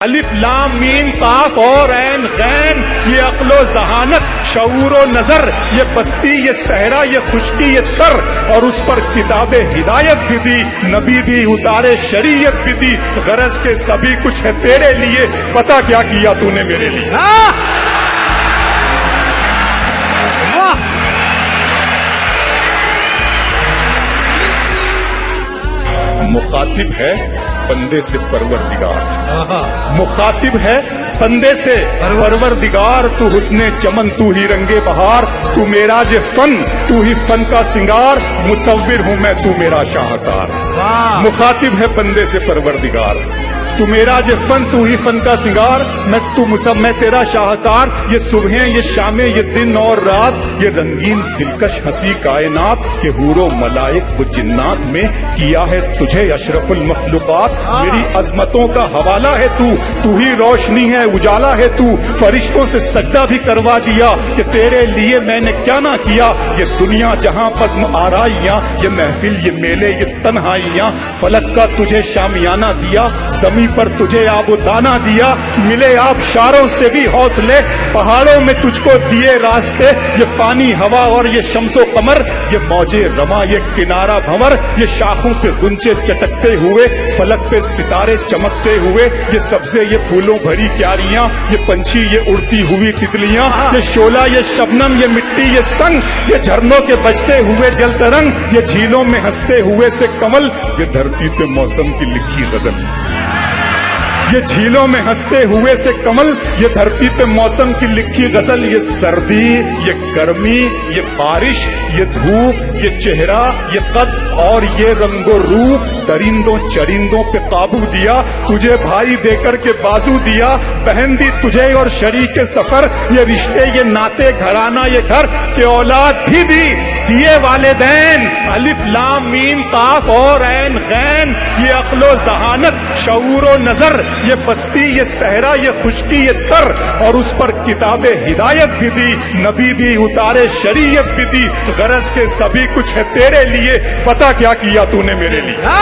الف لام میم قاف اور عین غین، یہ عقل و ذہانت، شعور و نظر، یہ بستی، یہ صحرا، یہ خشکی، یہ تر، اور اس پر کتاب ہدایت بھی دی، نبی بھی اتارے، شریعت بھی دی، غرض کے سبھی کچھ ہے تیرے لیے، پتا کیا کیا تو نے میرے لیے۔ مخاطب ہے بندے سے پروردگار، مخاطب ہے بندے سے پروردگار، تو حسن چمن، تو ہی رنگ بہار، تو میرا جو فن، تو ہی فن کا سنگار، مصور ہوں میں، تو میرا شاہکار۔ مخاطب ہے بندے سے پروردگار، تو میرا جو فن، تو ہی فن کا سنگار، میں تیرا شاہکار۔ یہ صبحیں، یہ شامیں، یہ دن اور رات، یہ رنگین دلکش ہنسی کائنات، یہ حور و ملائک و جنات میں کیا ہے تجھے اشرف المخلوقات۔ میری عظمتوں کا حوالہ ہے تو ہی روشنی ہے، اجالا ہے تو، فرشتوں سے سجدہ بھی کروا دیا کہ تیرے لیے میں نے کیا نہ کیا۔ یہ دنیا جہاں بزم آرائیاں، یہ محفل، یہ میلے، یہ تنہائیاں، فلک کا تجھے شامیانہ دیا، زمین پر تجھے آب و دانہ دیا، ملے آبشاروں سے بھی حوصلے، پہاڑوں میں تجھ کو دیے راستے، یہ پانی، ہوا اور یہ شمس و قمر، یہ موجے رواں، یہ کنارہ بھنور، یہ شاخوں پہ غنچے چٹکتے ہوئے، فلک پہ ستارے چمکتے ہوئے، یہ سبزے، یہ پھولوں بھری کیاریاں، یہ پنچھی، یہ اڑتی ہوئی تتلیاں، یہ شعلہ، یہ شبنم، یہ مٹی، یہ سنگ، یہ جھرنوں کے بجتے ہوئے جل ترنگ، یہ جھیلوں میں ہنستے ہوئے سے کمل، یہ دھرتی پہ موسم کی لکھی غزل، یہ جھیلوں میں ہنستے ہوئے سے کمل، یہ دھرتی پہ موسم کی لکھی غزل، یہ سردی، یہ گرمی، یہ بارش، یہ دھوپ، یہ چہرہ، یہ قد اور یہ رنگ و روپ، درندوں چرندوں پہ قابو دیا، تجھے بھائی دے کر کے بازو دیا، بہن دی تجھے اور شریک سفر، یہ رشتے، یہ ناطے، گھرانہ، یہ گھر، کہ اولاد بھی دی، دیے والدین۔ الف لام میم قاف اور عین غین، یہ عقل و ذہانت، شعور و نظر، یہ بستی، یہ صحرا، یہ خشکی، یہ تر، اور اس پر کتاب ہدایت بھی دی، نبی بھی اتارے، شریعت بھی دی، غرض کے سبھی کچھ ہے تیرے لیے، پتا کیا کیا تو نے میرے لیے۔